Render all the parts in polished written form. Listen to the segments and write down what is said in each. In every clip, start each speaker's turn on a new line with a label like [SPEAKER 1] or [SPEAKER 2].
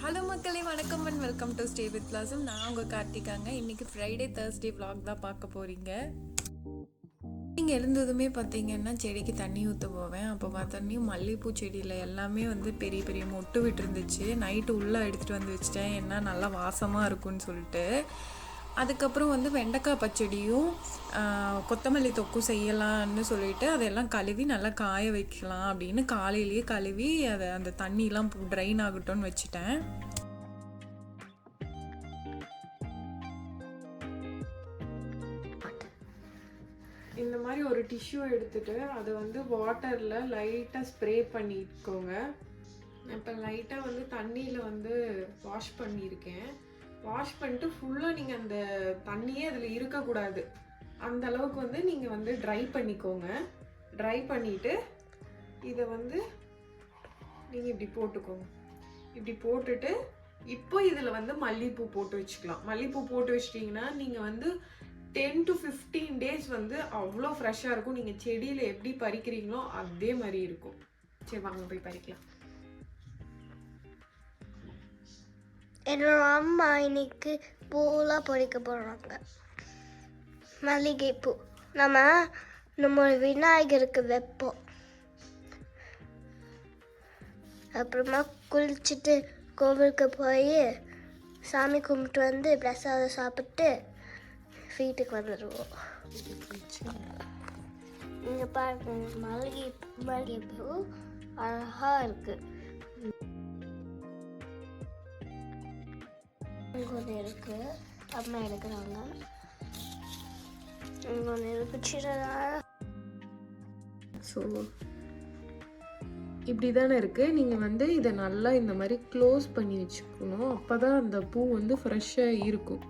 [SPEAKER 1] Hello மக்களே, வணக்கம் and welcome to stay with blossom. நான் உங்கள் கார்த்திகாங்க. இன்றைக்கி ஃப்ரைடே தேர்ஸ்டே vlog தான் பார்க்க போகிறீங்க. நீங்கள் எழுந்ததுமே பார்த்தீங்கன்னா செடிக்கு தண்ணி ஊற்ற போவேன். அப்போ பார்த்தோன்னே மல்லிகைப்பூ செடியில் எல்லாமே பெரிய பெரிய மொட்டு விட்டு இருந்துச்சு. நைட்டு உள்ளே எடுத்துகிட்டு வந்து வச்சிட்டேன், ஏன்னா நல்லா வாசமாக இருக்குன்னு சொல்லிட்டு. அதுக்கப்புறம் வெண்டைக்காய் பச்சடியும் கொத்தமல்லி தொக்கும் செய்யலான்னு சொல்லிட்டு அதெல்லாம் கழுவி நல்லா காய வைக்கலாம் அப்படின்னு காலையிலேயே கழுவி அதை அந்த தண்ணியெலாம் ட்ரைன் ஆகட்டும்னு வச்சுட்டேன். இந்த மாதிரி ஒரு டிஷ்யூ எடுத்துட்டு அதை வாட்டரில் லைட்டாக ஸ்ப்ரே பண்ணிக்கோங்க. இப்போ லைட்டாக தண்ணியில் வாஷ் பண்ணியிருக்கேன். வாஷ் பண்ணிட்டு ஃபுல்லாக நீங்கள் அந்த தண்ணியே அதில் இருக்கக்கூடாது, அந்த அளவுக்கு நீங்கள் ட்ரை பண்ணிக்கோங்க. ட்ரை பண்ணிவிட்டு இதை நீங்கள் இப்படி போட்டுக்கோங்க. இப்படி போட்டுட்டு இப்போ இதில் மல்லிகைப்பூ போட்டு வச்சுக்கலாம். மல்லிகைப்பூ போட்டு வச்சிட்டிங்கன்னா நீங்கள் 10 to 15 days அவ்வளோ ஃப்ரெஷ்ஷாக இருக்கும். நீங்கள் செடியில் எப்படி பறிக்கிறீங்களோ அதே மாதிரி இருக்கும். சரி, வாங்க போய் பறிக்கலாம்.
[SPEAKER 2] என்னோட அம்மா இன்னைக்கு பூலாம் பொறிக்க போடுறாங்க. மல்லிகைப்பூ நம்ம விநாயகருக்கு வைப்போம். அப்புறமா குளிச்சுட்டு கோவிலுக்கு போய் சாமி கும்பிட்டு பிரசாதம் சாப்பிட்டு வீட்டுக்கு வந்துடுவோம். இங்கே பாருங்க, மல்லிகைப்பூ அழகாக இருக்குது. இங்கே ஒன்று இருக்கு, அம்மா எடுக்கிறாங்க. இங்கே ஒன்று இருக்கு சின்னதா.
[SPEAKER 1] ஸோ இப்படி தானே இருக்குது. நீங்கள் இதை நல்லா இந்த மாதிரி க்ளோஸ் பண்ணி வச்சுக்கணும். அப்போ தான் அந்த பூ ஃப்ரெஷ்ஷாக இருக்கும்.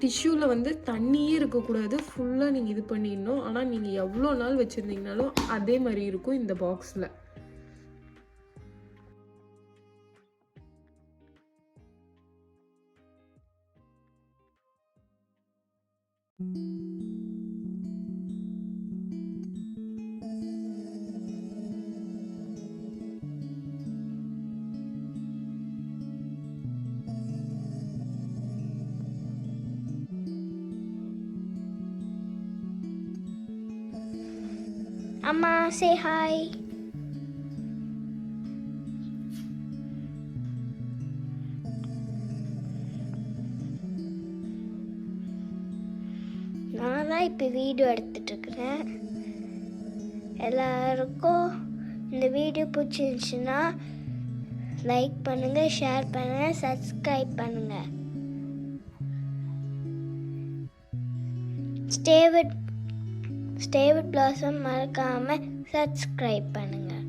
[SPEAKER 1] டிஷ்யூவில் தண்ணியே இருக்கக்கூடாது, ஃபுல்லாக நீங்கள் இது பண்ணிடணும். ஆனால் நீங்கள் எவ்வளோ நாள் வச்சுருந்தீங்கனாலும் அதே மாதிரி இருக்கும் இந்த பாக்ஸில்.
[SPEAKER 2] அம்மா, say hi. நான் தான் இப்போ வீடியோ எடுத்துட்ருக்குறேன். எல்லாருக்கும் இந்த வீடியோ பிடிச்சிருந்துச்சுன்னா லைக் பண்ணுங்கள், ஷேர் பண்ணுங்கள், சப்ஸ்கிரைப் பண்ணுங்கள். ஸ்டே வித் பிளாசம் மறக்காமல் சப்ஸ்கிரைப் பண்ணுங்கள்.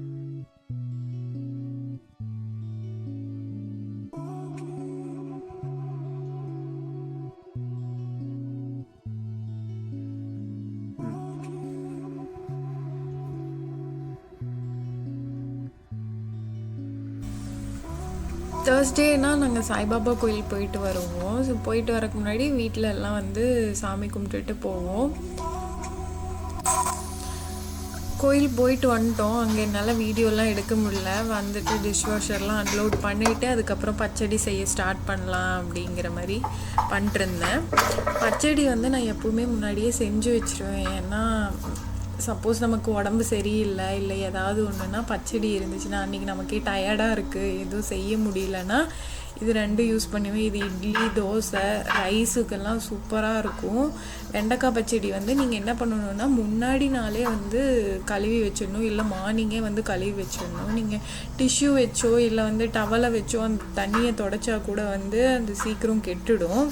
[SPEAKER 1] தேர்ஸ்டேனா நாங்கள் சாய்பாபா கோயில் போயிட்டு வருவோம். ஸோ போயிட்டு வரக்கு முன்னாடி வீட்டில் எல்லாம் சாமி கும்பிட்டுட்டு போவோம். கோயில் போயிட்டு வந்துட்டோம். அங்கே என்னால் வீடியோலாம் எடுக்க முடியல. டிஷ் வாஷர்லாம் அன்லோட் பண்ணிவிட்டு அதுக்கப்புறம் பச்சடி செய்ய ஸ்டார்ட் பண்ணலாம் அப்படிங்கிற மாதிரி பண்ணிட்டுருந்தேன். பச்சடி நான் எப்போவுமே முன்னாடியே செஞ்சு வச்சுருவேன். ஏன்னா சப்போஸ் நமக்கு உடம்பு சரியில்லை, இல்லை ஏதாவது ஒன்றுனா பச்சடி இருந்துச்சுன்னா, அன்றைக்கி நமக்கே டயர்டாக இருக்குது, எதுவும் செய்ய முடியலன்னா இது ரெண்டும் யூஸ் பண்ணுவேன். இது இட்லி, தோசை, ரைஸுக்கெல்லாம் சூப்பராக இருக்கும். வெண்டைக்காய் பச்சடி நீங்கள் என்ன பண்ணணுன்னா, முன்னாடி நாளே கழுவி வச்சிடணும், இல்லை மார்னிங்கே கழுவி வச்சிடணும். நீங்கள் டிஷ்யூ வச்சோ இல்லை டவலை வச்சோ அந்த தண்ணியை தொடச்சா கூட அந்த சீக்கிரம் கெட்டுடும்.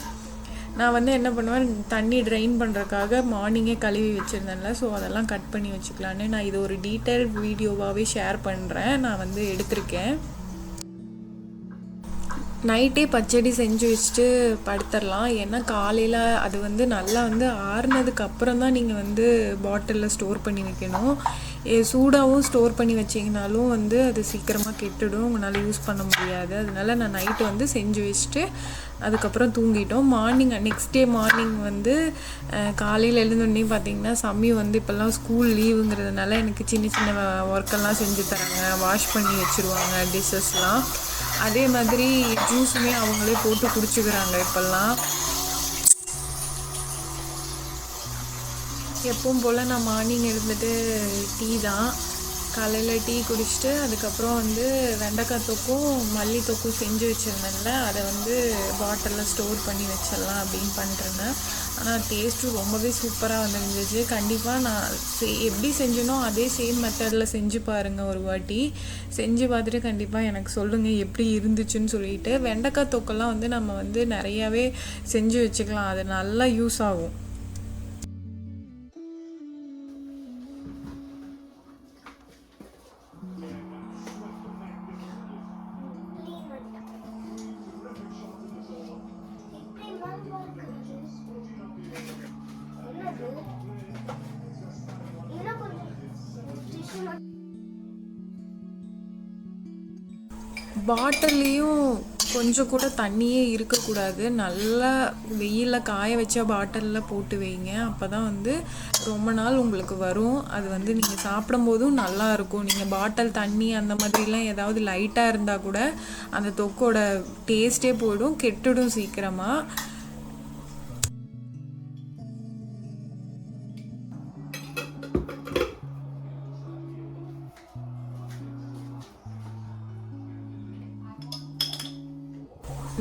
[SPEAKER 1] நான் என்ன பண்ணுவேன், தண்ணி ட்ரைன் பண்ணுறதுக்காக மார்னிங்கே கழுவி வச்சுருந்தேன்ல, ஸோ அதெல்லாம் கட் பண்ணி வச்சுக்கலான்னு நான் இது ஒரு டீட்டெயில் வீடியோவாகவே ஷேர் பண்ணுறேன். நான் எடுத்திருக்கேன். நைட்டே பச்சடி செஞ்சு வச்சுட்டு படுத்துடலாம். ஏன்னா காலையில் அது நல்லா ஆறுனதுக்கு அப்புறம் தான் நீங்கள் பாட்டிலில் ஸ்டோர் பண்ணி வைக்கணும். சூடாகவும் ஸ்டோர் பண்ணி வச்சிங்கனாலும் அது சீக்கிரமாக கெட்டுடும், உங்களால் யூஸ் பண்ண முடியாது. அதனால நான் நைட்டு செஞ்சு வச்சுட்டு அதுக்கப்புறம் தூங்கிட்டோம். மார்னிங் நெக்ஸ்ட் டே மார்னிங் காலையில் எழுந்தோடனே பார்த்திங்கன்னா சம்மி இப்போல்லாம் ஸ்கூல் லீவுங்கிறதுனால எனக்கு சின்ன சின்ன ஒர்க்கெல்லாம் செஞ்சு தராங்க, வாஷ் பண்ணி வச்சுருவாங்க டிஷ்ஷஸ்லாம். அதே மாதிரி ஜூஸுமே அவங்களே போட்டு குடிச்சுக்கிறாங்க இப்போல்லாம். எப்பவும் போல் நான் மார்னிங் இருந்துட்டு டீ தான், காலையில் டீ குடிச்சிட்டு அதுக்கப்புறம் வந்து வெண்டைக்காய் தொக்கும் மல்லி தொக்கும் செஞ்சு வச்சுருந்தேன்ல, அதை வந்து பாட்டிலில் ஸ்டோர் பண்ணி வச்சிடலாம் அப்படின்னு பண்ணிட்டுருந்தேன். ஆனால் டேஸ்ட்டும் ரொம்பவே சூப்பராக வந்துருந்துச்சு. கண்டிப்பாக நான் எப்படி செஞ்சனோ அதே சேம் மெத்தடில் செஞ்சு பாருங்கள், ஒரு வாட்டி செஞ்சு பார்த்துட்டு கண்டிப்பாக எனக்கு சொல்லுங்கள் எப்படி இருந்துச்சுன்னு சொல்லிட்டு. வெண்டைக்காய் தொக்கெல்லாம் வந்து நம்ம வந்து நிறையாவே செஞ்சு வச்சுக்கலாம், அது நல்லா யூஸ் ஆகும். பாட்டில்லையும் கொஞ்சம் கூட தண்ணியே இருக்கக்கூடாது. நல்லா வெயிலில் காய வச்ச பாட்டிலில் போட்டு வைங்க, அப்போ தான் வந்து ரொம்ப நாள் உங்களுக்கு வரும். அது வந்து நீங்கள் சாப்பிடும்போதும் நல்லாயிருக்கும். நீங்கள் பாட்டில் தண்ணி அந்த மாதிரிலாம் ஏதாவது லைட்டாக இருந்தால் கூட அந்த தொக்கோட டேஸ்ட்டே போயிடும், கெட்டுடும் சீக்கிரமாக.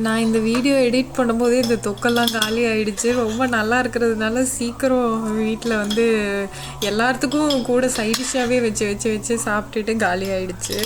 [SPEAKER 1] நான் இந்த வீடியோ எடிட் பண்ணும்போதே இந்த தொக்கெல்லாம் காலி ஆகிடுச்சு. ரொம்ப நல்லா இருக்கிறதுனால சீக்கிரம் வீட்டில் வந்து எல்லாத்துக்கும் கூட சைடிஷாகவே வச்சு வச்சு வச்சு சாப்பிட்டுட்டு காலி ஆகிடுச்சு.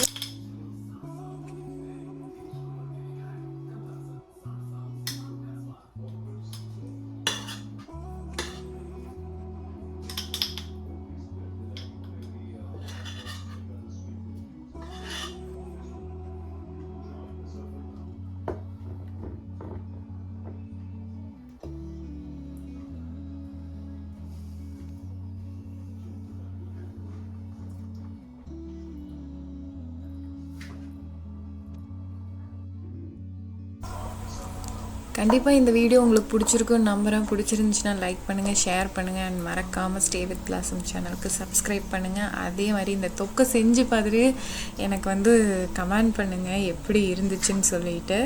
[SPEAKER 1] கண்டிப்பாக இந்த வீடியோ உங்களுக்கு பிடிச்சிருக்குன்னு நம்புகிறேன். பிடிச்சிருந்துச்சுன்னா லைக் பண்ணுங்கள், ஷேர் பண்ணுங்கள், அண்ட் மறக்காமல் ஸ்டே வித் பிளாசம் சேனலுக்கு சப்ஸ்கிரைப் பண்ணுங்கள். அதே மாதிரி இந்த தொக்கை செஞ்சு பார்த்துட்டு எனக்கு வந்து கமெண்ட் பண்ணுங்கள் எப்படி இருந்துச்சுன்னு சொல்லிட்டு.